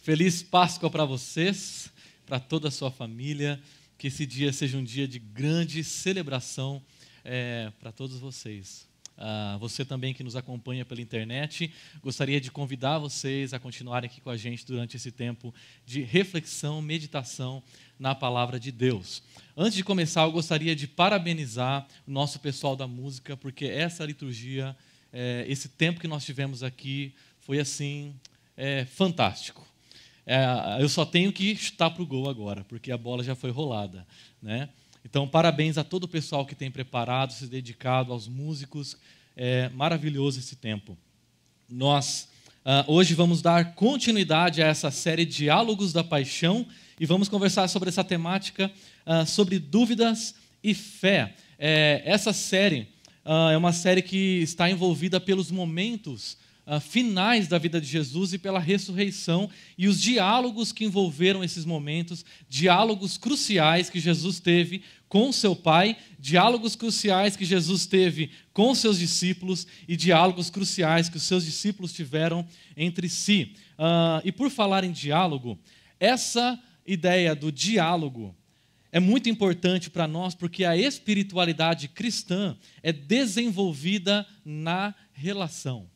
Feliz Páscoa para vocês, para toda a sua família. Que esse dia seja um dia de grande celebração para todos vocês. Você também que nos acompanha pela internet, gostaria de convidar vocês a continuarem aqui com a gente durante esse tempo de reflexão, meditação na Palavra de Deus. Antes de começar, eu gostaria de parabenizar o nosso pessoal da música, porque essa liturgia, esse tempo que nós tivemos aqui, foi assim, fantástico. Eu só tenho que chutar para o gol agora, porque a bola já foi rolada, né? Então, parabéns a todo o pessoal que tem preparado, se dedicado, aos músicos. É maravilhoso esse tempo. Nós, hoje, vamos dar continuidade a essa série Diálogos da Paixão e vamos conversar sobre essa temática, sobre dúvidas e fé. Essa série é uma série que está envolvida pelos momentos finais da vida de Jesus e pela ressurreição e os diálogos que envolveram esses momentos, diálogos cruciais que Jesus teve com seu Pai, diálogos cruciais que Jesus teve com seus discípulos e diálogos cruciais que os seus discípulos tiveram entre si. E por falar em diálogo, essa ideia do diálogo é muito importante para nós porque a espiritualidade cristã é desenvolvida na relação.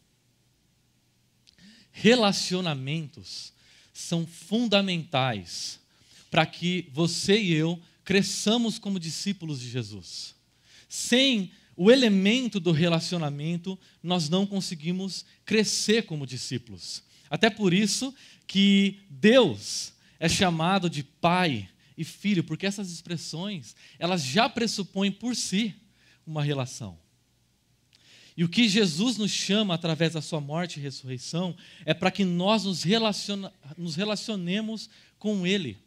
Relacionamentos são fundamentais para que você e eu cresçamos como discípulos de Jesus. Sem o elemento do relacionamento, nós não conseguimos crescer como discípulos. Até por isso que Deus é chamado de Pai e Filho, porque essas expressões, elas já pressupõem por si uma relação. E o que Jesus nos chama através da sua morte e ressurreição é para que nós nos relacionemos com Ele.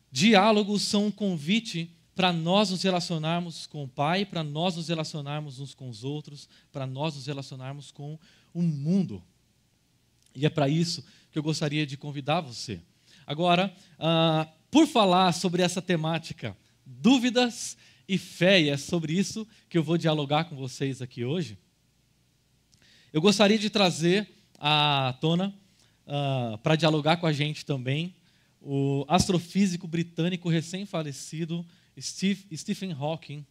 Diálogos são um convite para nós nos relacionarmos com o Pai, para nós nos relacionarmos uns com os outros, para nós nos relacionarmos com o mundo. E é para isso que eu gostaria de convidar você. Agora, por falar sobre essa temática, dúvidas e fé, e é sobre isso que eu vou dialogar com vocês aqui hoje. Eu gostaria de trazer à tona, para dialogar com a gente também, o astrofísico britânico recém-falecido Stephen Hawking,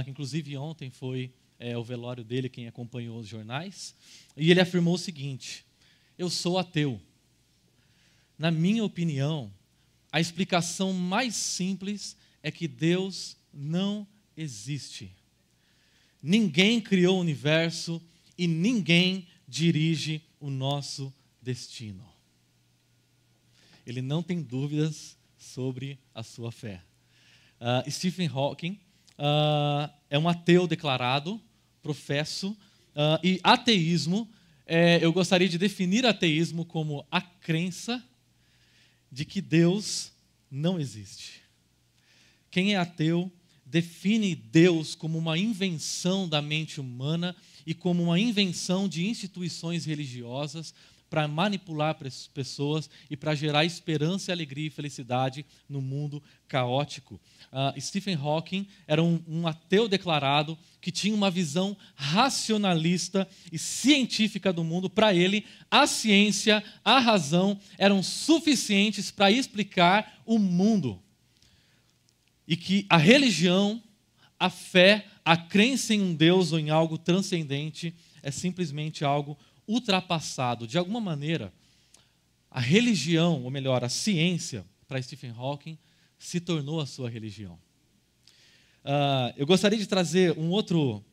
que inclusive ontem foi o velório dele, quem acompanhou os jornais, e ele afirmou o seguinte: eu sou ateu. Na minha opinião, a explicação mais simples é que Deus não existe. Ninguém criou o universo e ninguém dirige o nosso destino. Ele não tem dúvidas sobre a sua fé. Stephen Hawking é um ateu declarado, professo, e ateísmo, eu gostaria de definir ateísmo como a crença de que Deus não existe. Quem é ateu define Deus como uma invenção da mente humana e como uma invenção de instituições religiosas para manipular pessoas e para gerar esperança, alegria e felicidade no mundo caótico. Stephen Hawking era um ateu declarado que tinha uma visão racionalista e científica do mundo. Para ele, a ciência, a razão eram suficientes para explicar o mundo. E que a religião, a fé, a crença em um Deus ou em algo transcendente é simplesmente algo ultrapassado. De alguma maneira, a religião, ou melhor, a ciência, para Stephen Hawking, se tornou a sua religião. Eu gostaria de trazer um outro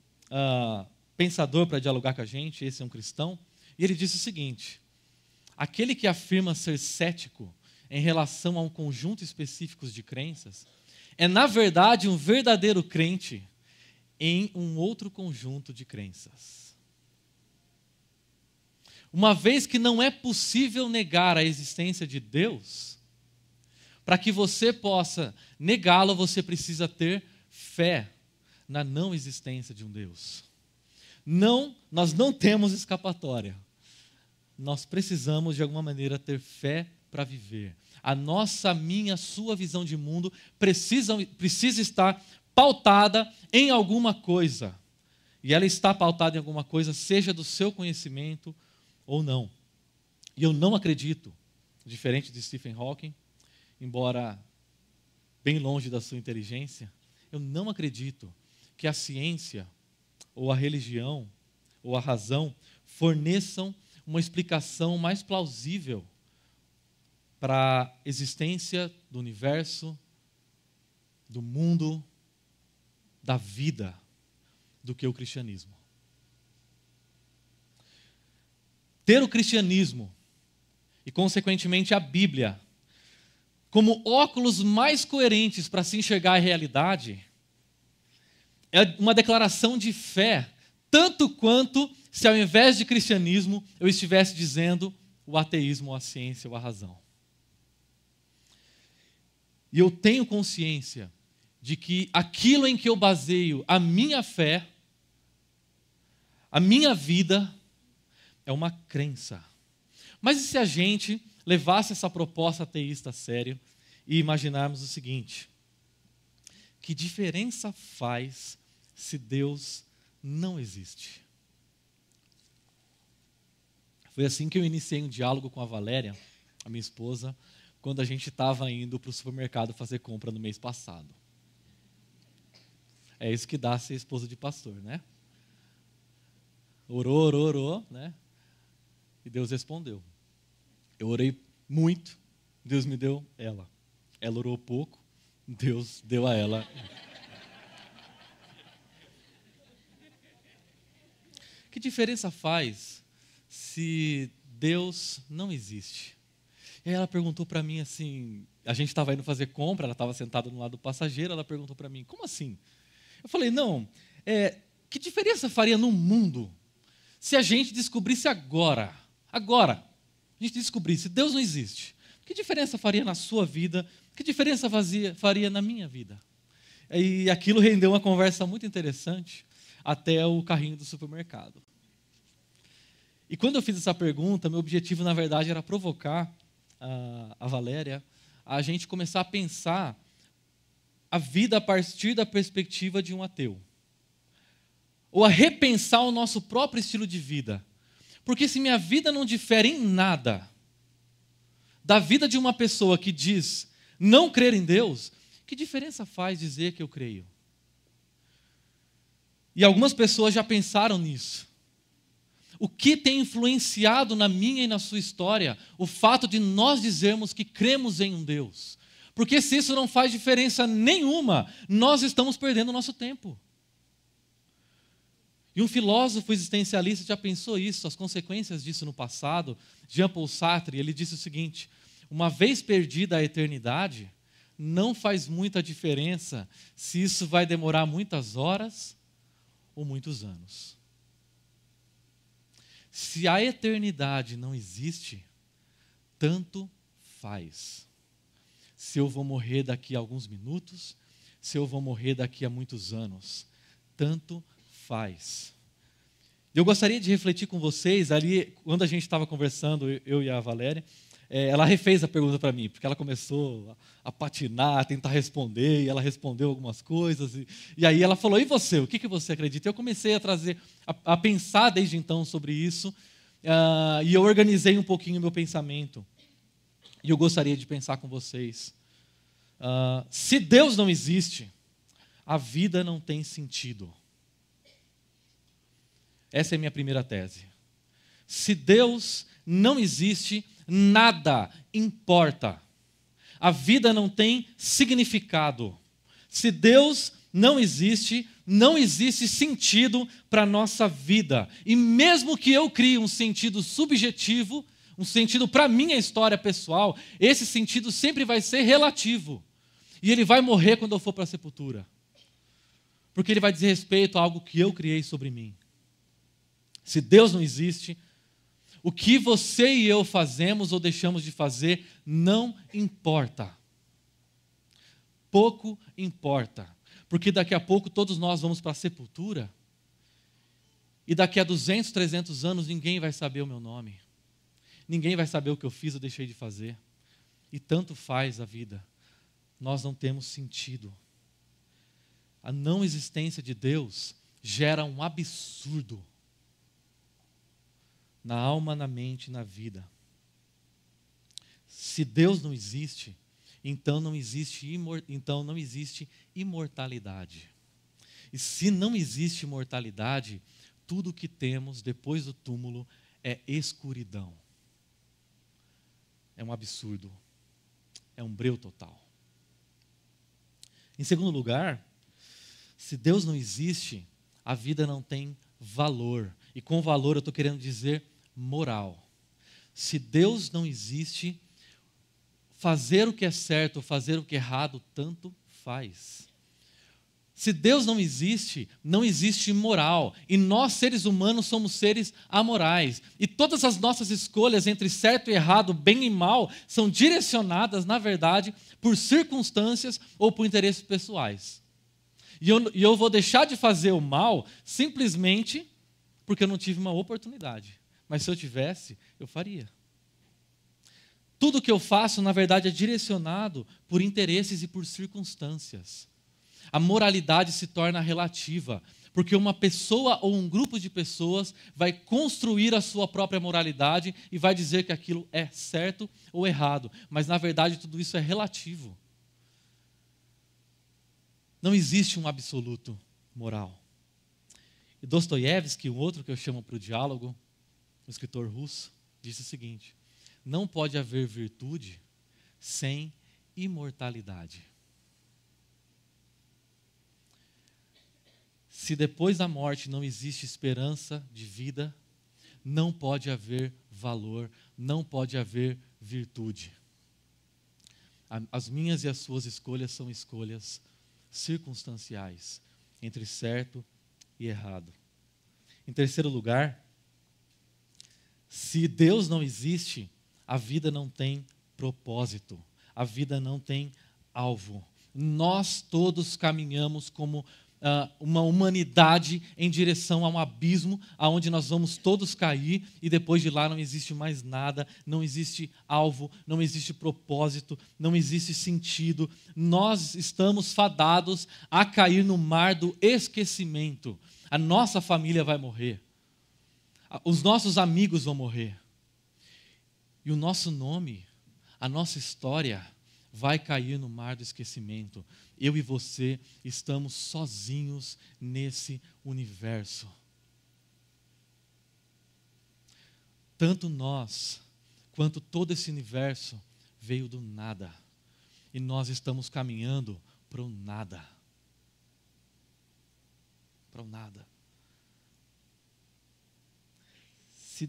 pensador para dialogar com a gente, esse é um cristão, e ele disse o seguinte: aquele que afirma ser cético em relação a um conjunto específico de crenças é, na verdade, um verdadeiro crente em um outro conjunto de crenças. Uma vez que não é possível negar a existência de Deus, para que você possa negá-lo, você precisa ter fé na não existência de um Deus. Não, nós não temos escapatória. Nós precisamos, de alguma maneira, ter fé para viver. A nossa, a minha, a sua visão de mundo precisa estar pautada em alguma coisa. E ela está pautada em alguma coisa, seja do seu conhecimento ou não. E eu não acredito diferente de Stephen Hawking, embora bem longe da sua inteligência, eu não acredito que a ciência, ou a religião, ou a razão forneçam uma explicação mais plausível para a existência do universo, do mundo, da vida, do que o cristianismo. Ter o cristianismo e, consequentemente, a Bíblia como óculos mais coerentes para se enxergar a realidade é uma declaração de fé, tanto quanto se ao invés de cristianismo eu estivesse dizendo o ateísmo, ou a ciência, ou a razão. E eu tenho consciência de que aquilo em que eu baseio a minha fé, a minha vida, é uma crença. Mas e se a gente levasse essa proposta ateísta a sério e imaginarmos o seguinte: que diferença faz se Deus não existe? Foi assim que eu iniciei um diálogo com a Valéria, a minha esposa, quando a gente estava indo para o supermercado fazer compra no mês passado. É isso que dá ser esposa de pastor, né? Orou, né? E Deus respondeu. Eu orei muito, Deus me deu ela. Ela orou pouco, Deus deu a ela. Que diferença faz se Deus não existe? E aí ela perguntou para mim assim, a gente estava indo fazer compra, ela estava sentada no lado do passageiro, ela perguntou para mim, como assim? Eu falei, não, que diferença faria no mundo se a gente descobrisse agora, a gente descobrisse, Deus não existe. Que diferença faria na sua vida? Que diferença faria na minha vida? E aquilo rendeu uma conversa muito interessante até o carrinho do supermercado. E quando eu fiz essa pergunta, meu objetivo, na verdade, era provocar a Valéria a gente começar a pensar a vida a partir da perspectiva de um ateu. Ou a repensar o nosso próprio estilo de vida. Porque se minha vida não difere em nada da vida de uma pessoa que diz não crer em Deus, que diferença faz dizer que eu creio? E algumas pessoas já pensaram nisso. O que tem influenciado na minha e na sua história o fato de nós dizermos que cremos em um Deus? Porque se isso não faz diferença nenhuma, nós estamos perdendo o nosso tempo. E um filósofo existencialista já pensou isso, as consequências disso no passado. Jean-Paul Sartre, ele disse o seguinte: uma vez perdida a eternidade, não faz muita diferença se isso vai demorar muitas horas ou muitos anos. Se a eternidade não existe, tanto faz. Se eu vou morrer daqui a alguns minutos, se eu vou morrer daqui a muitos anos, tanto faz. Eu gostaria de refletir com vocês, ali, quando a gente estava conversando, eu e a Valéria, ela refez a pergunta para mim, porque ela começou a patinar, a tentar responder, e ela respondeu algumas coisas, e aí ela falou, e você, o que você acredita? Eu comecei a pensar desde então sobre isso, e eu organizei um pouquinho o meu pensamento, e eu gostaria de pensar com vocês. Se Deus não existe, a vida não tem sentido. Essa é a minha primeira tese. Se Deus não existe, nada importa. A vida não tem significado. Se Deus não existe sentido para a nossa vida. E mesmo que eu crie um sentido subjetivo, um sentido para a minha história pessoal, esse sentido sempre vai ser relativo. E ele vai morrer quando eu for para a sepultura. Porque ele vai dizer respeito a algo que eu criei sobre mim. Se Deus não existe, o que você e eu fazemos ou deixamos de fazer não importa. Pouco importa. Porque daqui a pouco todos nós vamos para a sepultura e daqui a 200, 300 anos ninguém vai saber o meu nome. Ninguém vai saber o que eu fiz ou deixei de fazer. E tanto faz a vida. Nós não temos sentido. A não existência de Deus gera um absurdo na alma, na mente, na vida. Se Deus não existe, então não existe imortalidade. E se não existe imortalidade, tudo o que temos depois do túmulo é escuridão. É um absurdo. É um breu total. Em segundo lugar, se Deus não existe, a vida não tem valor. E com valor eu estou querendo dizer moral. Se Deus não existe, fazer o que é certo ou fazer o que é errado, tanto faz. Se Deus não existe moral. E nós, seres humanos, somos seres amorais. E todas as nossas escolhas entre certo e errado, bem e mal, são direcionadas, na verdade, por circunstâncias ou por interesses pessoais. E eu vou deixar de fazer o mal simplesmente porque eu não tive uma oportunidade. Mas se eu tivesse, eu faria. Tudo que eu faço, na verdade, é direcionado por interesses e por circunstâncias. A moralidade se torna relativa, porque uma pessoa ou um grupo de pessoas vai construir a sua própria moralidade e vai dizer que aquilo é certo ou errado. Mas, na verdade, tudo isso é relativo. Não existe um absoluto moral. E Dostoiévski, um outro que eu chamo para o diálogo, um escritor russo, disse o seguinte: não pode haver virtude sem imortalidade. Se depois da morte não existe esperança de vida, não pode haver valor, não pode haver virtude. As minhas e as suas escolhas são escolhas circunstanciais, entre certo e errado. Em terceiro lugar, se Deus não existe, a vida não tem propósito, a vida não tem alvo. Nós todos caminhamos como uma humanidade em direção a um abismo, aonde nós vamos todos cair e depois de lá não existe mais nada, não existe alvo, não existe propósito, não existe sentido. Nós estamos fadados a cair no mar do esquecimento. A nossa família vai morrer, os nossos amigos vão morrer e o nosso nome, a nossa história vai cair no mar do esquecimento. Eu e você estamos sozinhos nesse universo. Tanto nós, quanto todo esse universo veio do nada. E nós estamos caminhando para o nada. Para o nada.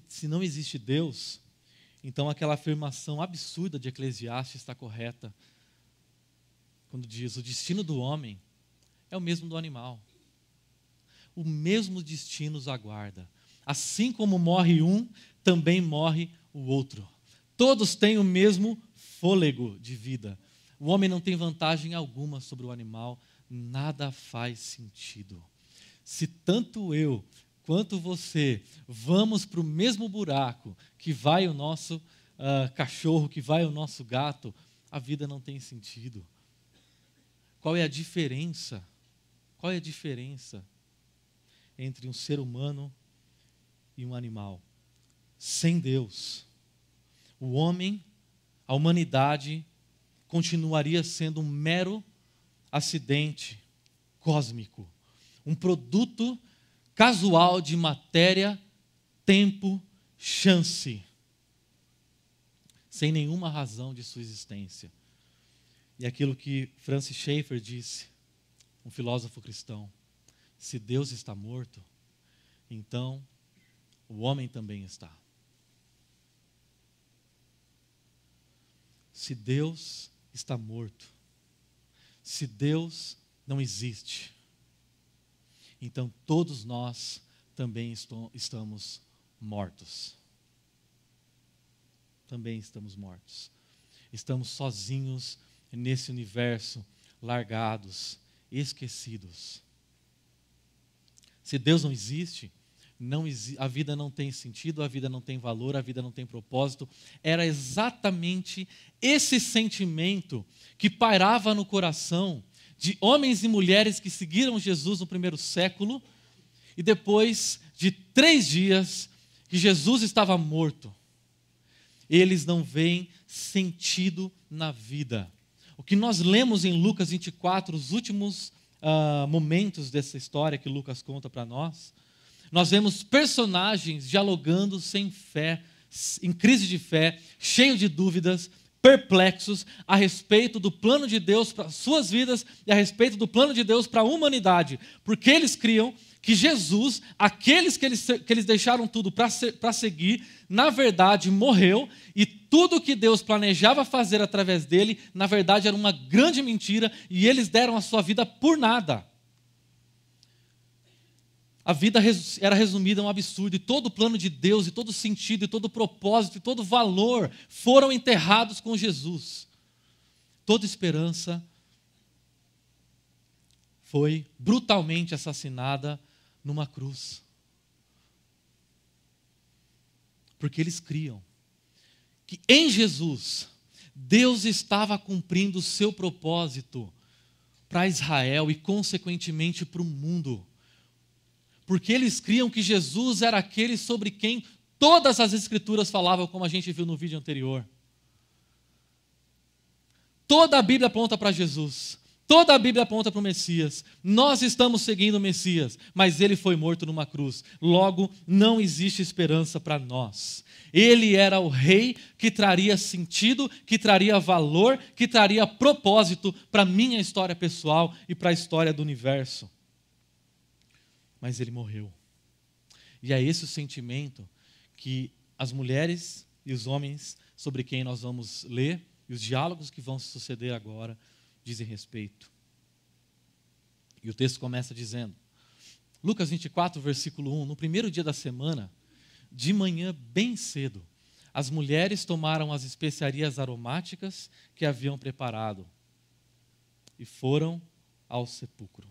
Se não existe Deus, então aquela afirmação absurda de Eclesiastes está correta, quando diz: o destino do homem é o mesmo do animal. O mesmo destino os aguarda. Assim como morre um, também morre o outro. Todos têm o mesmo fôlego de vida. O homem não tem vantagem alguma sobre o animal, nada faz sentido. Se tanto eu quanto você vamos para o mesmo buraco que vai o nosso cachorro, que vai o nosso gato, a vida não tem sentido. Qual é a diferença? Qual é a diferença entre um ser humano e um animal? Sem Deus, o homem, a humanidade, continuaria sendo um mero acidente cósmico, um produto casual de matéria, tempo, chance, sem nenhuma razão de sua existência. E aquilo que Francis Schaeffer disse, um filósofo cristão: se Deus está morto, então o homem também está. Se Deus está morto, se Deus não existe, então todos nós também estamos mortos. Também estamos mortos. Estamos sozinhos nesse universo, largados, esquecidos. Se Deus não existe, a vida não tem sentido, a vida não tem valor, a vida não tem propósito. Era exatamente esse sentimento que pairava no coração de homens e mulheres que seguiram Jesus no primeiro século, e depois de 3 dias que Jesus estava morto. eles não veem sentido na vida. O que nós lemos em Lucas 24, os últimos momentos dessa história que Lucas conta para nós, nós vemos personagens dialogando sem fé, em crise de fé, cheio de dúvidas, perplexos a respeito do plano de Deus para suas vidas e a respeito do plano de Deus para a humanidade, porque eles criam que Jesus, aqueles que eles deixaram tudo para seguir, na verdade morreu, e tudo que Deus planejava fazer através dele, na verdade era uma grande mentira, e eles deram a sua vida por nada. A vida era resumida a um absurdo, e todo o plano de Deus, e todo o sentido, e todo o propósito, e todo o valor foram enterrados com Jesus. Toda esperança foi brutalmente assassinada numa cruz. Porque eles criam que em Jesus, Deus estava cumprindo o seu propósito para Israel e, consequentemente, para o mundo. Porque eles criam que Jesus era aquele sobre quem todas as Escrituras falavam, como a gente viu no vídeo anterior. Toda a Bíblia aponta para Jesus. Toda a Bíblia aponta para o Messias. Nós estamos seguindo o Messias, mas ele foi morto numa cruz. Logo, não existe esperança para nós. Ele era o rei que traria sentido, que traria valor, que traria propósito para a minha história pessoal e para a história do universo. Mas ele morreu. E é esse o sentimento que as mulheres e os homens sobre quem nós vamos ler e os diálogos que vão se suceder agora dizem respeito. E o texto começa dizendo, Lucas 24, versículo 1, no primeiro dia da semana, de manhã bem cedo, as mulheres tomaram as especiarias aromáticas que haviam preparado e foram ao sepulcro.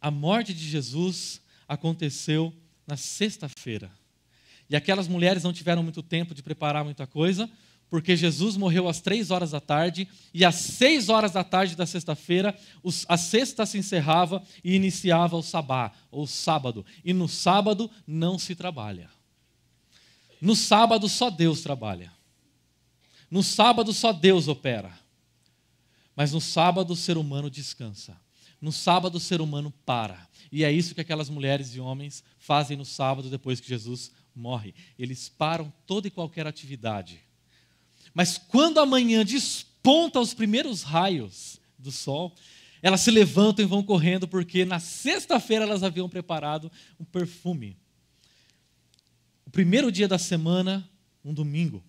A morte de Jesus aconteceu na sexta-feira. E aquelas mulheres não tiveram muito tempo de preparar muita coisa, porque Jesus morreu às 3 horas da tarde, e às 6 horas da tarde da sexta-feira, a sexta se encerrava e iniciava o sabá, ou sábado. E no sábado não se trabalha. No sábado só Deus trabalha. No sábado só Deus opera. Mas no sábado o ser humano descansa. No sábado o ser humano para. E é isso que aquelas mulheres e homens fazem no sábado depois que Jesus morre. Eles param toda e qualquer atividade. Mas quando a manhã desponta os primeiros raios do sol, elas se levantam e vão correndo, porque na sexta-feira elas haviam preparado um perfume. O primeiro dia da semana, um domingo.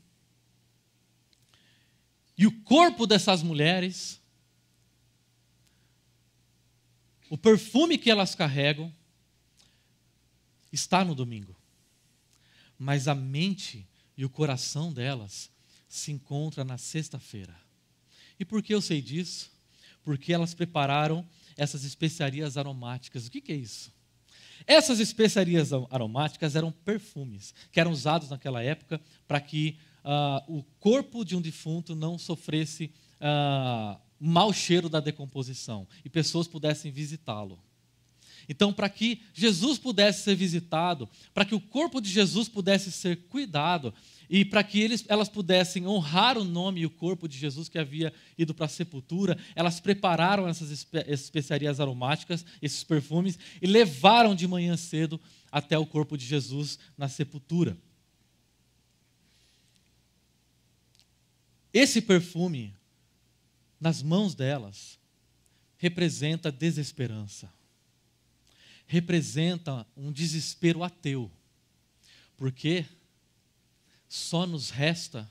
E o corpo dessas mulheres, o perfume que elas carregam, está no domingo. Mas a mente e o coração delas se encontra na sexta-feira. E por que eu sei disso? Porque elas prepararam essas especiarias aromáticas. O que é isso? Essas especiarias aromáticas eram perfumes que eram usados naquela época para que o corpo de um defunto não sofresse mau cheiro da decomposição e pessoas pudessem visitá-lo. Então, para que Jesus pudesse ser visitado, para que o corpo de Jesus pudesse ser cuidado e para que elas pudessem honrar o nome e o corpo de Jesus que havia ido para a sepultura, elas prepararam essas especiarias aromáticas, esses perfumes, e levaram de manhã cedo até o corpo de Jesus na sepultura. Esse perfume, nas mãos delas, representa desesperança. Representa um desespero ateu. Porque só nos resta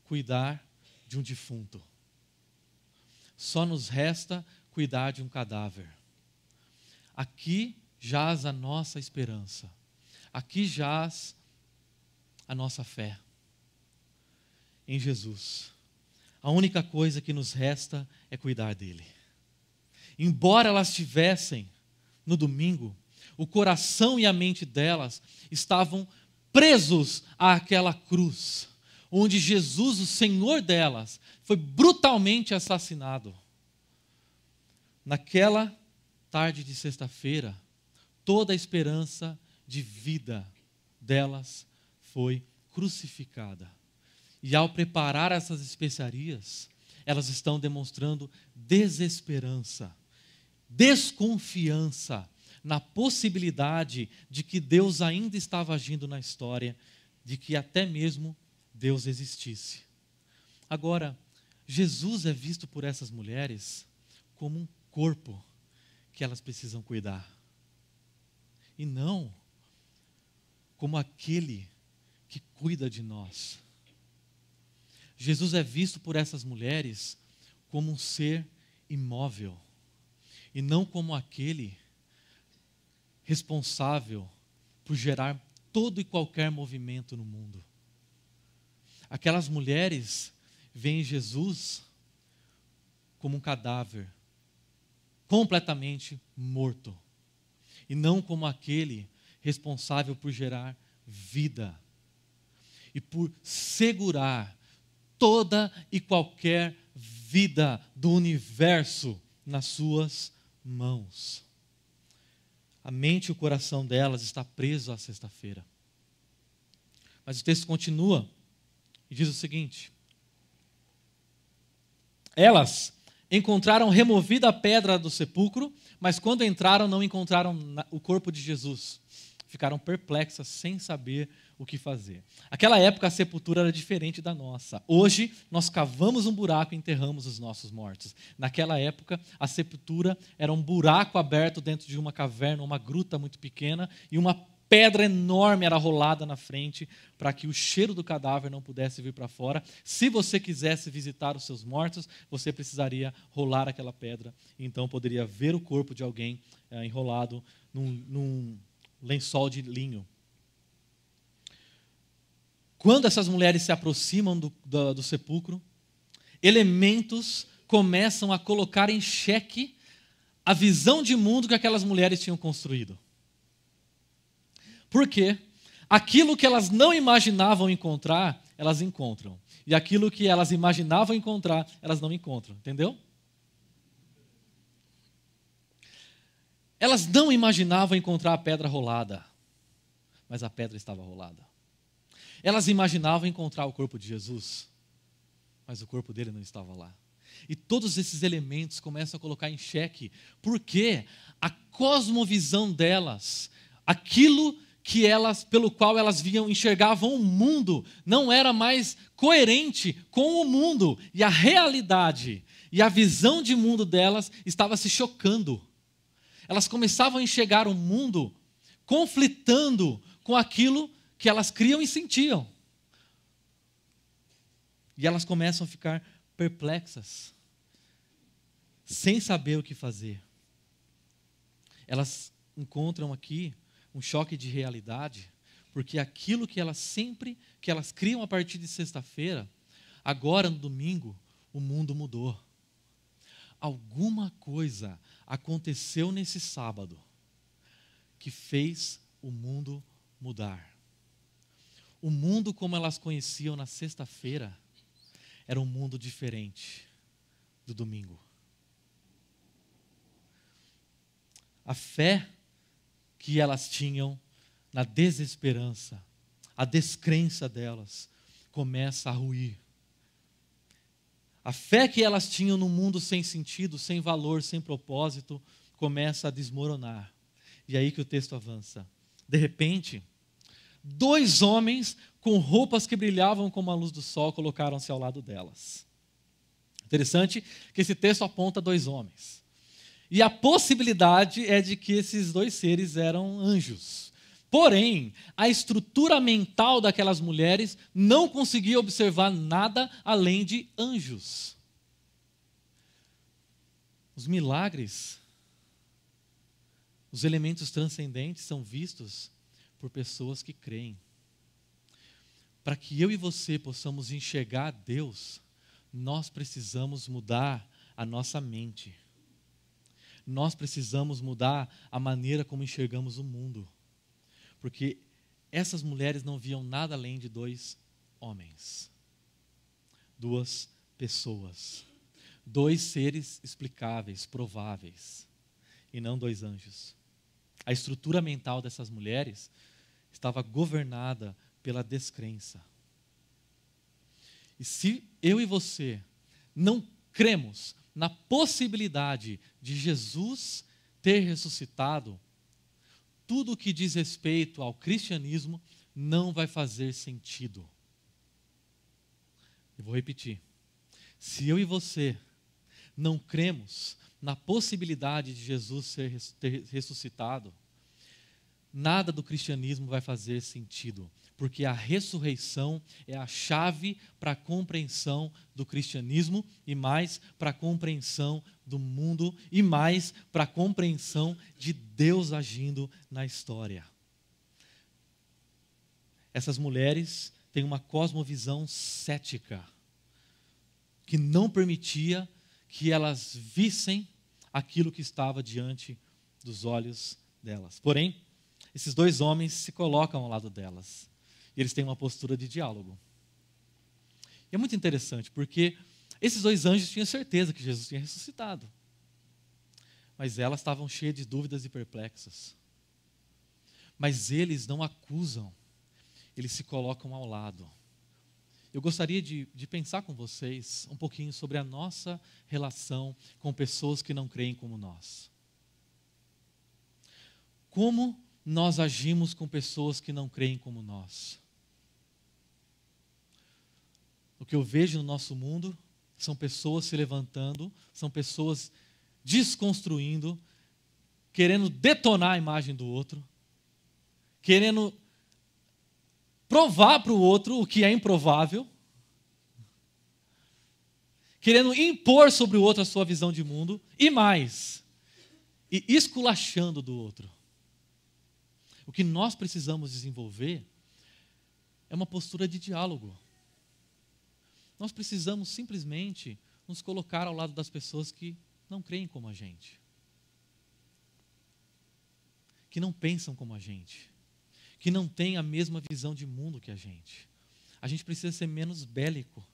cuidar de um defunto. Só nos resta cuidar de um cadáver. Aqui jaz a nossa esperança. Aqui jaz a nossa fé em Jesus. A única coisa que nos resta é cuidar dele. Embora elas tivessem, no domingo, o coração e a mente delas estavam presos àquela cruz, onde Jesus, o Senhor delas, foi brutalmente assassinado. Naquela tarde de sexta-feira, toda a esperança de vida delas foi crucificada. E ao preparar essas especiarias, elas estão demonstrando desesperança, desconfiança na possibilidade de que Deus ainda estava agindo na história, de que até mesmo Deus existisse. Agora, Jesus é visto por essas mulheres como um corpo que elas precisam cuidar, e não como aquele que cuida de nós. Jesus é visto por essas mulheres como um ser imóvel, e não como aquele responsável por gerar todo e qualquer movimento no mundo. Aquelas mulheres veem Jesus como um cadáver, completamente morto, e não como aquele responsável por gerar vida e por segurar toda e qualquer vida do universo nas suas mãos. A mente e o coração delas está preso à sexta-feira. Mas o texto continua e diz o seguinte: elas encontraram removida a pedra do sepulcro, mas quando entraram não encontraram o corpo de Jesus. Ficaram perplexas, sem saber o que fazer. Naquela época a sepultura era diferente da nossa. Hoje nós cavamos um buraco e enterramos os nossos mortos. Naquela época a sepultura era um buraco aberto dentro de uma caverna, uma gruta muito pequena, e uma pedra enorme era rolada na frente para que o cheiro do cadáver não pudesse vir para fora. Se você quisesse visitar os seus mortos, você precisaria rolar aquela pedra, e então poderia ver o corpo de alguém enrolado num lençol de linho. Quando essas mulheres se aproximam do sepulcro, elementos começam a colocar em xeque a visão de mundo que aquelas mulheres tinham construído. Porque aquilo que elas não imaginavam encontrar, elas encontram. E aquilo que elas imaginavam encontrar, elas não encontram. Entendeu? Elas não imaginavam encontrar a pedra rolada, mas a pedra estava rolada. Elas imaginavam encontrar o corpo de Jesus, mas o corpo dele não estava lá. E todos esses elementos começam a colocar em xeque, porque a cosmovisão delas, aquilo que pelo qual elas enxergavam o mundo, não era mais coerente com o mundo, e a realidade e a visão de mundo delas estava se chocando. Elas começavam a enxergar o mundo conflitando com aquilo que elas criam e sentiam. E elas começam a ficar perplexas, sem saber o que fazer. Elas encontram aqui um choque de realidade, porque aquilo que elas criam a partir de sexta-feira, agora no domingo, o mundo mudou. Alguma coisa aconteceu nesse sábado que fez o mundo mudar. O mundo como elas conheciam na sexta-feira era um mundo diferente do domingo. A fé que elas tinham na desesperança, a descrença delas começa a ruir. A fé que elas tinham no mundo sem sentido, sem valor, sem propósito, começa a desmoronar. E é aí que o texto avança. De repente, 2 homens com roupas que brilhavam como a luz do sol colocaram-se ao lado delas. Interessante que esse texto aponta 2 homens. E a possibilidade é de que esses 2 seres eram anjos. Porém, a estrutura mental daquelas mulheres não conseguia observar nada além de anjos. Os milagres, os elementos transcendentes são vistos por pessoas que creem. Para que eu e você possamos enxergar Deus, nós precisamos mudar a nossa mente. Nós precisamos mudar a maneira como enxergamos o mundo. Porque essas mulheres não viam nada além de 2 homens. 2 pessoas. 2 seres explicáveis, prováveis. E não 2 anjos. A estrutura mental dessas mulheres estava governada pela descrença. E se eu e você não cremos na possibilidade de Jesus ter ressuscitado, tudo o que diz respeito ao cristianismo não vai fazer sentido. Eu vou repetir. Se eu e você não cremos na possibilidade de Jesus ter ressuscitado, nada do cristianismo vai fazer sentido, porque a ressurreição é a chave para a compreensão do cristianismo e mais para a compreensão do mundo e mais para a compreensão de Deus agindo na história. Essas mulheres têm uma cosmovisão cética que não permitia que elas vissem aquilo que estava diante dos olhos delas. Porém, esses dois homens se colocam ao lado delas. E eles têm uma postura de diálogo. E é muito interessante, porque esses dois anjos tinham certeza que Jesus tinha ressuscitado. Mas elas estavam cheias de dúvidas e perplexas. Mas eles não acusam, eles se colocam ao lado. Eu gostaria de pensar com vocês um pouquinho sobre a nossa relação com pessoas que não creem como nós. Como nós agimos com pessoas que não creem como nós? O que eu vejo no nosso mundo são pessoas se levantando, são pessoas desconstruindo, querendo detonar a imagem do outro, querendo provar para o outro o que é improvável, querendo impor sobre o outro a sua visão de mundo, e mais, e esculachando do outro. O que nós precisamos desenvolver é uma postura de diálogo. Nós precisamos simplesmente nos colocar ao lado das pessoas que não creem como a gente, que não pensam como a gente, que não têm a mesma visão de mundo que a gente. A gente precisa ser menos bélico,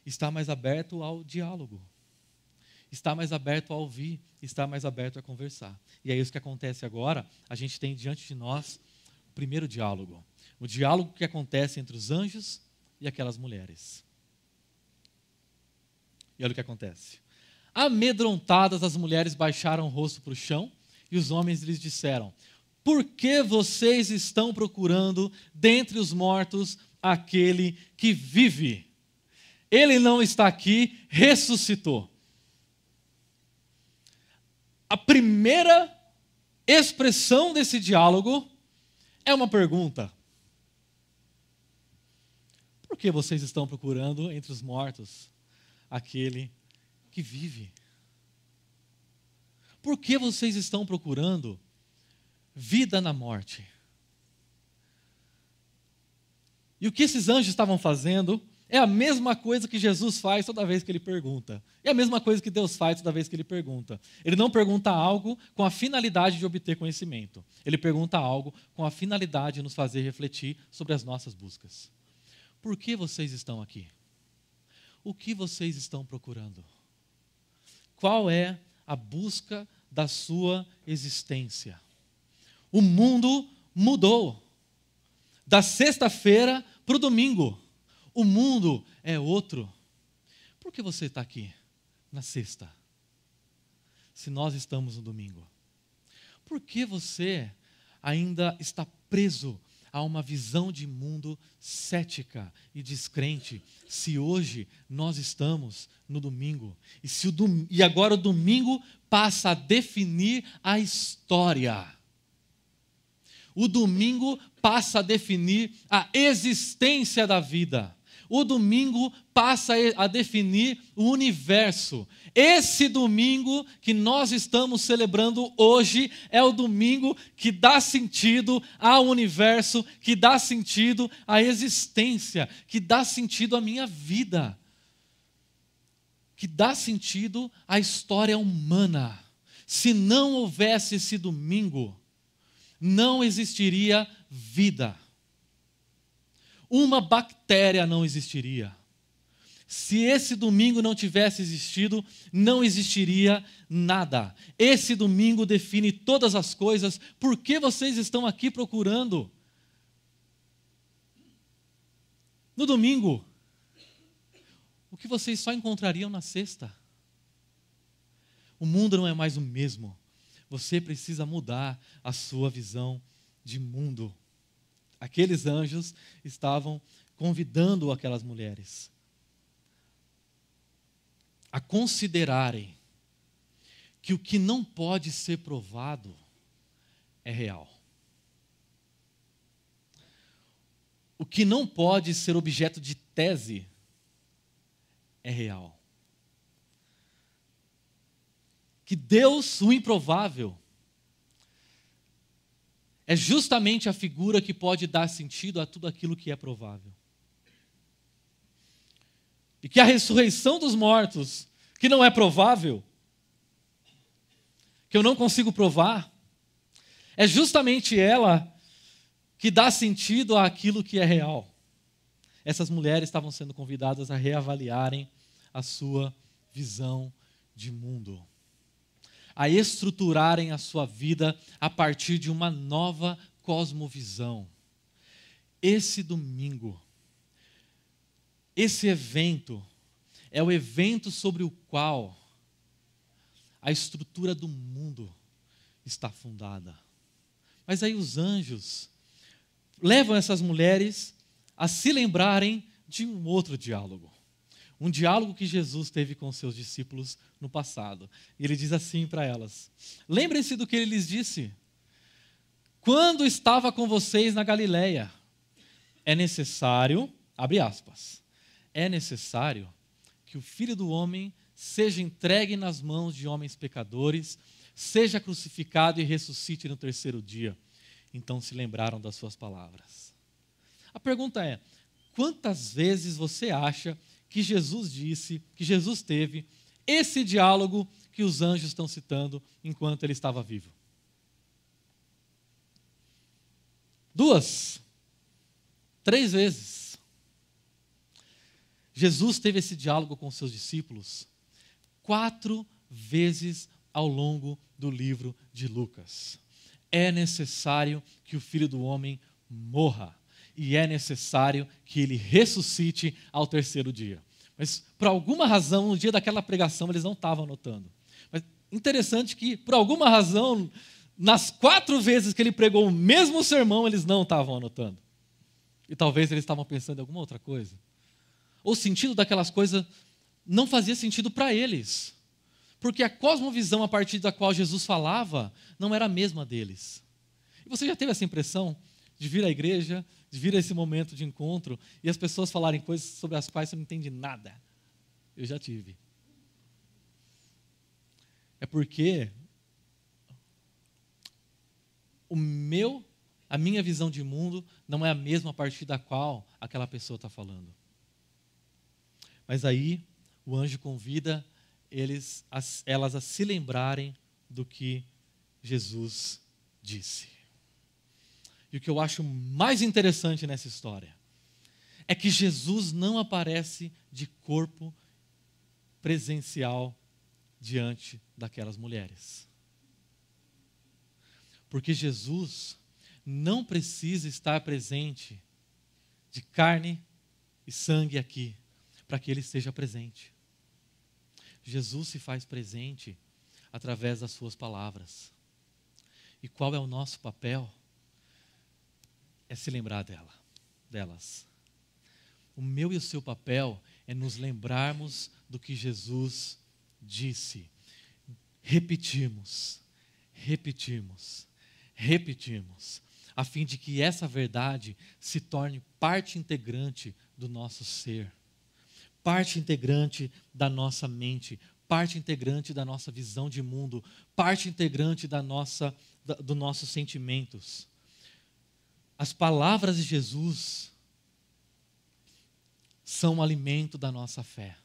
estar mais aberto ao diálogo, estar mais aberto a ouvir, estar mais aberto a conversar. E é isso que acontece agora. A gente tem diante de nós o primeiro diálogo. O diálogo que acontece entre os anjos e aquelas mulheres. E olha o que acontece. Amedrontadas, as mulheres baixaram o rosto para o chão e os homens lhes disseram: por que vocês estão procurando dentre os mortos aquele que vive? Ele não está aqui, ressuscitou. A primeira expressão desse diálogo é uma pergunta. Por que vocês estão procurando entre os mortos aquele que vive? Por que vocês estão procurando vida na morte? E o que esses anjos estavam fazendo é a mesma coisa que Jesus faz toda vez que ele pergunta. É a mesma coisa que Deus faz toda vez que ele pergunta. Ele não pergunta algo com a finalidade de obter conhecimento. Ele pergunta algo com a finalidade de nos fazer refletir sobre as nossas buscas. Por que vocês estão aqui? O que vocês estão procurando? Qual é a busca da sua existência? O mundo mudou. Da sexta-feira para o domingo. O mundo é outro. Por que você está aqui na sexta, se nós estamos no domingo? Por que você ainda está preso a uma visão de mundo cética e descrente, se hoje nós estamos no domingo? E agora o domingo passa a definir a história. O domingo passa a definir a existência da vida. O domingo passa a definir o universo. Esse domingo que nós estamos celebrando hoje é o domingo que dá sentido ao universo, que dá sentido à existência, que dá sentido à minha vida, que dá sentido à história humana. Se não houvesse esse domingo, não existiria vida. Uma bactéria não existiria. Se esse domingo não tivesse existido, não existiria nada. Esse domingo define todas as coisas. Por que vocês estão aqui procurando? no domingo o que vocês só encontrariam na sexta. O mundo não é mais o mesmo. Você precisa mudar a sua visão de mundo. Aqueles anjos estavam convidando aquelas mulheres a considerarem que o que não pode ser provado é real. O que não pode ser objeto de tese é real. Que Deus, o improvável, é justamente a figura que pode dar sentido a tudo aquilo que é provável. E que a ressurreição dos mortos, que não é provável, que eu não consigo provar, é justamente ela que dá sentido àquilo que é real. Essas mulheres estavam sendo convidadas a reavaliarem a sua visão de mundo, a estruturarem a sua vida a partir de uma nova cosmovisão. Esse domingo, esse evento, é o evento sobre o qual a estrutura do mundo está fundada. Mas aí os anjos levam essas mulheres a se lembrarem de um outro diálogo. Um diálogo que Jesus teve com seus discípulos no passado. E ele diz assim para elas: lembrem-se do que ele lhes disse. Quando estava com vocês na Galileia, é necessário, abre aspas, é necessário que o Filho do Homem seja entregue nas mãos de homens pecadores, seja crucificado e ressuscite no terceiro dia. Então se lembraram das suas palavras. A pergunta é: quantas vezes você acha que Jesus disse, que Jesus teve esse diálogo que os anjos estão citando enquanto ele estava vivo? 2, 3 vezes. Jesus teve esse diálogo com seus discípulos 4 vezes ao longo do livro de Lucas. É necessário que o Filho do Homem morra. E é necessário que ele ressuscite ao terceiro dia. Mas, por alguma razão, no dia daquela pregação, eles não estavam anotando. Mas interessante que, por alguma razão, nas 4 vezes que ele pregou o mesmo sermão, eles não estavam anotando. E talvez eles estavam pensando em alguma outra coisa. Ou o sentido daquelas coisas não fazia sentido para eles. Porque a cosmovisão a partir da qual Jesus falava não era a mesma deles. E você já teve essa impressão de vir à igreja, de vir a esse momento de encontro e as pessoas falarem coisas sobre as quais você não entende nada? Eu já tive. É porque a minha visão de mundo não é a mesma a partir da qual aquela pessoa está falando. Mas aí o anjo convida elas a se lembrarem do que Jesus disse. E o que eu acho mais interessante nessa história é que Jesus não aparece de corpo presencial diante daquelas mulheres. Porque Jesus não precisa estar presente de carne e sangue aqui para que ele esteja presente. Jesus se faz presente através das suas palavras. E qual é o nosso papel? É se lembrar delas. O meu e o seu papel é nos lembrarmos do que Jesus disse. Repetirmos, a fim de que essa verdade se torne parte integrante do nosso ser, parte integrante da nossa mente, parte integrante da nossa visão de mundo, parte integrante dos nossos sentimentos. As palavras de Jesus são o alimento da nossa fé.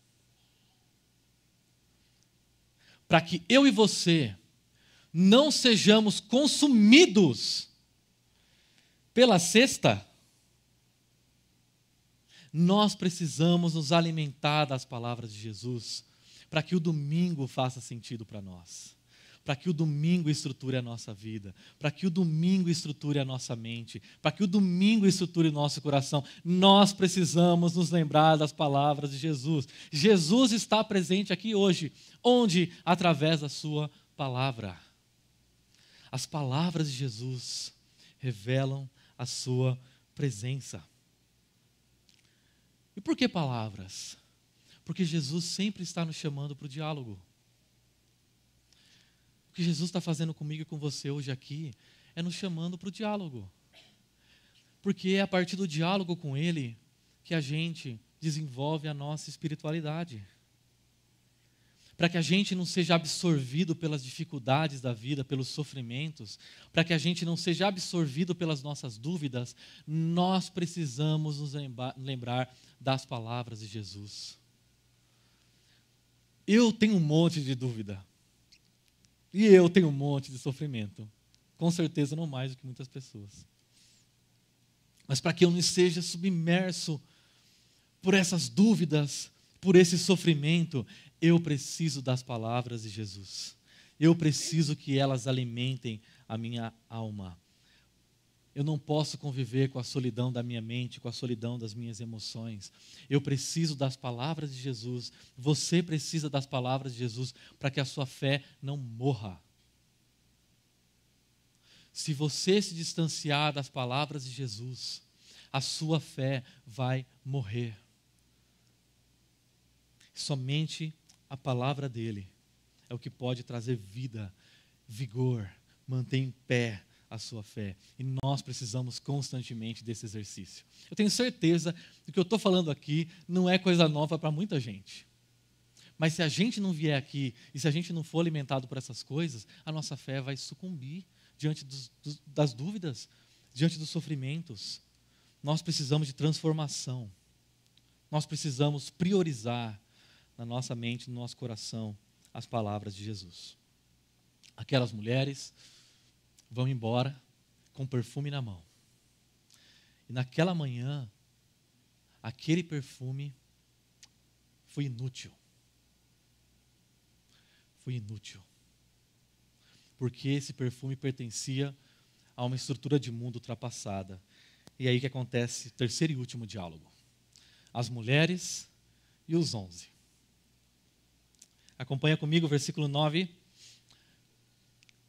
Para que eu e você não sejamos consumidos pela cesta, nós precisamos nos alimentar das palavras de Jesus, para que o domingo faça sentido para nós. para que o domingo estruture a nossa vida, para que o domingo estruture a nossa mente, para que o domingo estruture o nosso coração. Nós precisamos nos lembrar das palavras de Jesus. Jesus está presente aqui hoje, onde? Através da sua palavra. As palavras de Jesus revelam a sua presença. E por que palavras? Porque Jesus sempre está nos chamando para o diálogo. O que Jesus está fazendo comigo e com você hoje aqui é nos chamando para o diálogo. Porque é a partir do diálogo com Ele que a gente desenvolve a nossa espiritualidade. Para que a gente não seja absorvido pelas dificuldades da vida, pelos sofrimentos, para que a gente não seja absorvido pelas nossas dúvidas, nós precisamos nos lembrar das palavras de Jesus. Eu tenho um monte de dúvida. E eu tenho um monte de sofrimento. Com certeza não mais do que muitas pessoas. Mas para que eu não seja submerso por essas dúvidas, por esse sofrimento, eu preciso das palavras de Jesus. Eu preciso que elas alimentem a minha alma. Eu não posso conviver com a solidão da minha mente, com a solidão das minhas emoções. Eu preciso das palavras de Jesus. Você precisa das palavras de Jesus para que a sua fé não morra. Se você se distanciar das palavras de Jesus, a sua fé vai morrer. Somente a palavra dele é o que pode trazer vida, vigor, manter em pé a sua fé. E nós precisamos constantemente desse exercício. Eu tenho certeza que o que eu estou falando aqui não é coisa nova para muita gente. Mas se a gente não vier aqui e se a gente não for alimentado por essas coisas, a nossa fé vai sucumbir diante das dúvidas, diante dos sofrimentos. Nós precisamos de transformação. Nós precisamos priorizar na nossa mente, no nosso coração, as palavras de Jesus. Aquelas mulheres vão embora com perfume na mão. E naquela manhã, aquele perfume foi inútil. Foi inútil. Porque esse perfume pertencia a uma estrutura de mundo ultrapassada. E aí que acontece o terceiro e último diálogo. As mulheres e os 11. Acompanha comigo o versículo 9.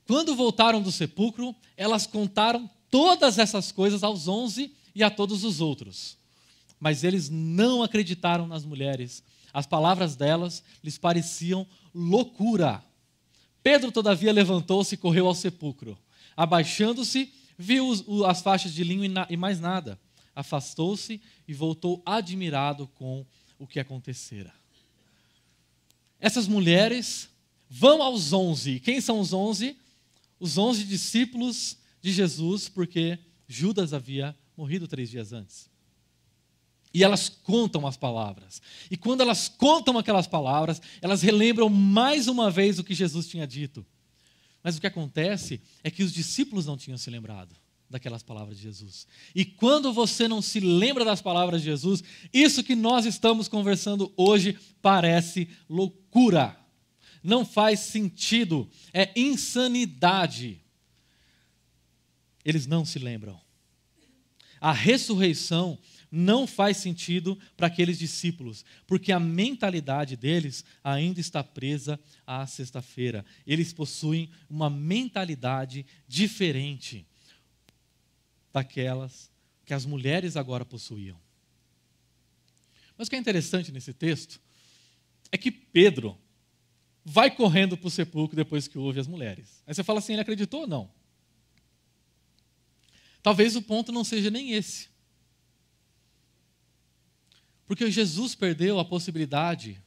Quando voltaram do sepulcro, elas contaram todas essas coisas aos 11 e a todos os outros. Mas eles não acreditaram nas mulheres. As palavras delas lhes pareciam loucura. Pedro, todavia, levantou-se e correu ao sepulcro. Abaixando-se, viu as faixas de linho e mais nada. Afastou-se e voltou admirado com o que acontecera. Essas mulheres vão aos 11. Quem são os 11? Os 11 discípulos de Jesus, porque Judas havia morrido 3 dias antes. E elas contam as palavras. E quando elas contam aquelas palavras, elas relembram mais uma vez o que Jesus tinha dito. Mas o que acontece é que os discípulos não tinham se lembrado daquelas palavras de Jesus. E quando você não se lembra das palavras de Jesus, isso que nós estamos conversando hoje parece loucura. Não faz sentido, é insanidade. Eles não se lembram. A ressurreição não faz sentido para aqueles discípulos, porque a mentalidade deles ainda está presa à sexta-feira. Eles possuem uma mentalidade diferente daquelas que as mulheres agora possuíam. Mas o que é interessante nesse texto é que Pedro vai correndo para o sepulcro depois que ouve as mulheres. Aí você fala assim, ele acreditou ou não? Talvez o ponto não seja nem esse. Porque Jesus perdeu a possibilidade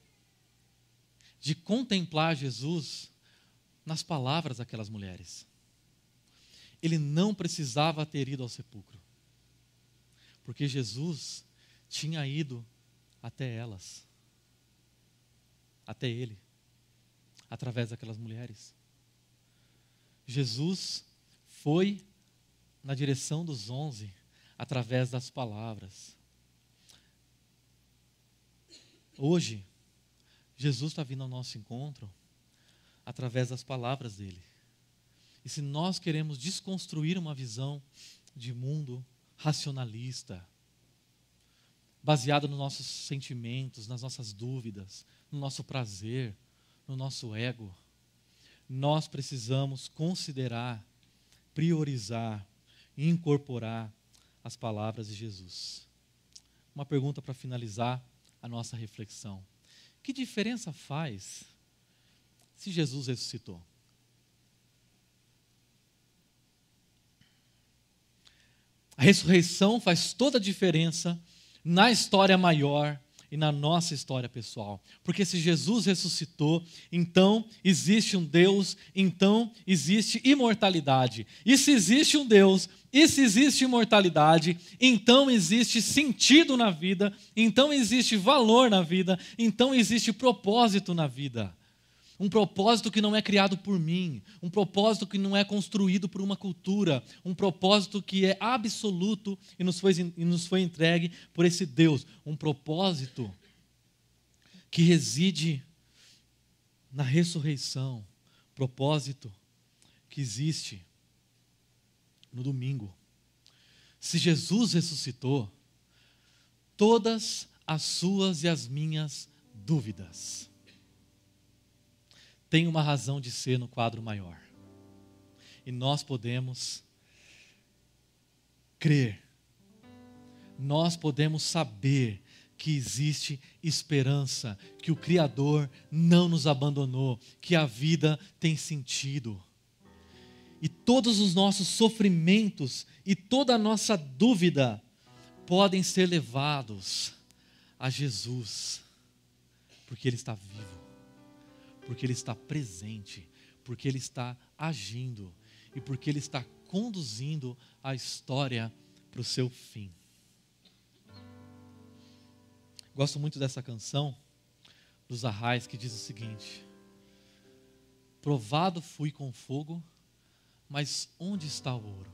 de contemplar Jesus nas palavras daquelas mulheres. Ele não precisava ter ido ao sepulcro, porque Jesus tinha ido até elas, até ele, através daquelas mulheres. Jesus foi na direção dos 11, através das palavras. Hoje, Jesus está vindo ao nosso encontro através das palavras dele. E se nós queremos desconstruir uma visão de mundo racionalista, baseada nos nossos sentimentos, nas nossas dúvidas, no nosso prazer, no nosso ego, nós precisamos considerar, priorizar e incorporar as palavras de Jesus. Uma pergunta para finalizar a nossa reflexão: que diferença faz se Jesus ressuscitou? A ressurreição faz toda a diferença na história maior e na nossa história pessoal. Porque se Jesus ressuscitou, então existe um Deus, então existe imortalidade. E se existe um Deus, e se existe imortalidade, então existe sentido na vida, então existe valor na vida, então existe propósito na vida. Um propósito que não é criado por mim, um propósito que não é construído por uma cultura, um propósito que é absoluto e nos foi entregue por esse Deus. Um propósito que reside na ressurreição, propósito que existe no domingo. Se Jesus ressuscitou, todas as suas e as minhas dúvidas tem uma razão de ser no quadro maior. E nós podemos crer, nós podemos saber que existe esperança, que o Criador não nos abandonou, que a vida tem sentido. E todos os nossos sofrimentos e toda a nossa dúvida podem ser levados a Jesus, porque Ele está vivo, porque Ele está presente, porque Ele está agindo e porque Ele está conduzindo a história para o seu fim. Gosto muito dessa canção dos Arrais, que diz o seguinte: provado fui com fogo, mas onde está o ouro?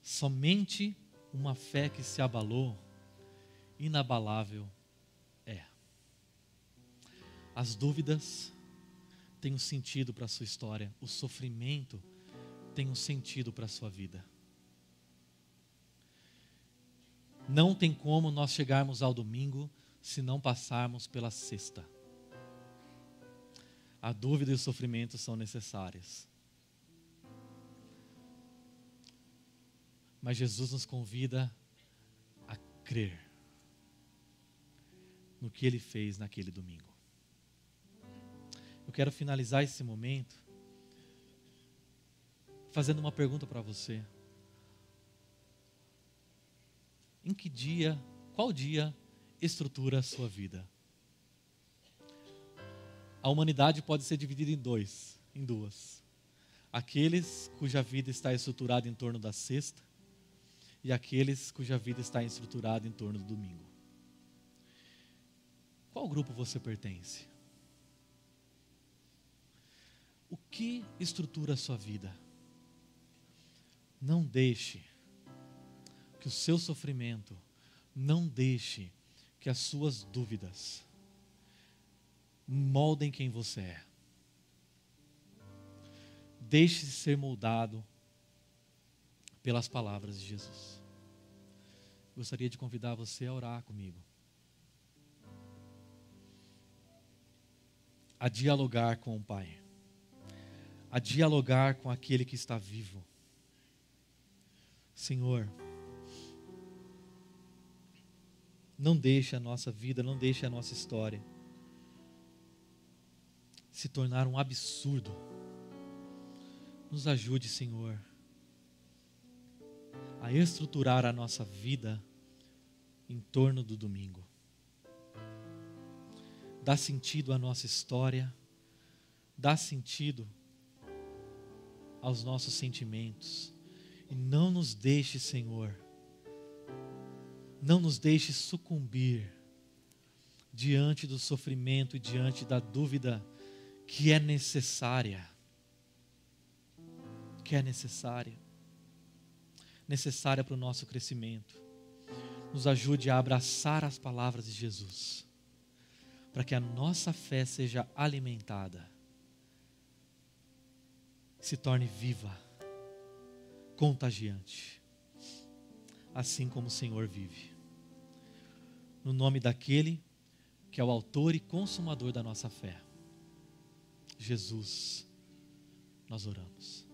Somente uma fé que se abalou, inabalável é. As dúvidas têm um sentido para a sua história. O sofrimento tem um sentido para a sua vida. Não tem como nós chegarmos ao domingo se não passarmos pela sexta. A dúvida e o sofrimento são necessários. Mas Jesus nos convida a crer no que Ele fez naquele domingo. Eu quero finalizar esse momento fazendo uma pergunta para você. Em que dia, qual dia estrutura a sua vida? A humanidade pode ser dividida em duas. Aqueles cuja vida está estruturada em torno da sexta e aqueles cuja vida está estruturada em torno do domingo. Qual grupo você pertence? O que estrutura a sua vida? Não deixe que o seu sofrimento, não deixe que as suas dúvidas moldem quem você é. Deixe-se ser moldado pelas palavras de Jesus. Gostaria de convidar você a orar comigo, a dialogar com o Pai, a dialogar com aquele que está vivo. Senhor, não deixe a nossa vida, não deixe a nossa história se tornar um absurdo. Nos ajude, Senhor, a estruturar a nossa vida em torno do domingo. Dá sentido à nossa história, dá sentido aos nossos sentimentos. E não nos deixe, Senhor, não nos deixe sucumbir diante do sofrimento e diante da dúvida que é necessária. Necessária para o nosso crescimento. Nos ajude a abraçar as palavras de Jesus. para que a nossa fé seja alimentada, se torne viva, contagiante, assim como o Senhor vive. No nome daquele que é o autor e consumador da nossa fé, Jesus, nós oramos.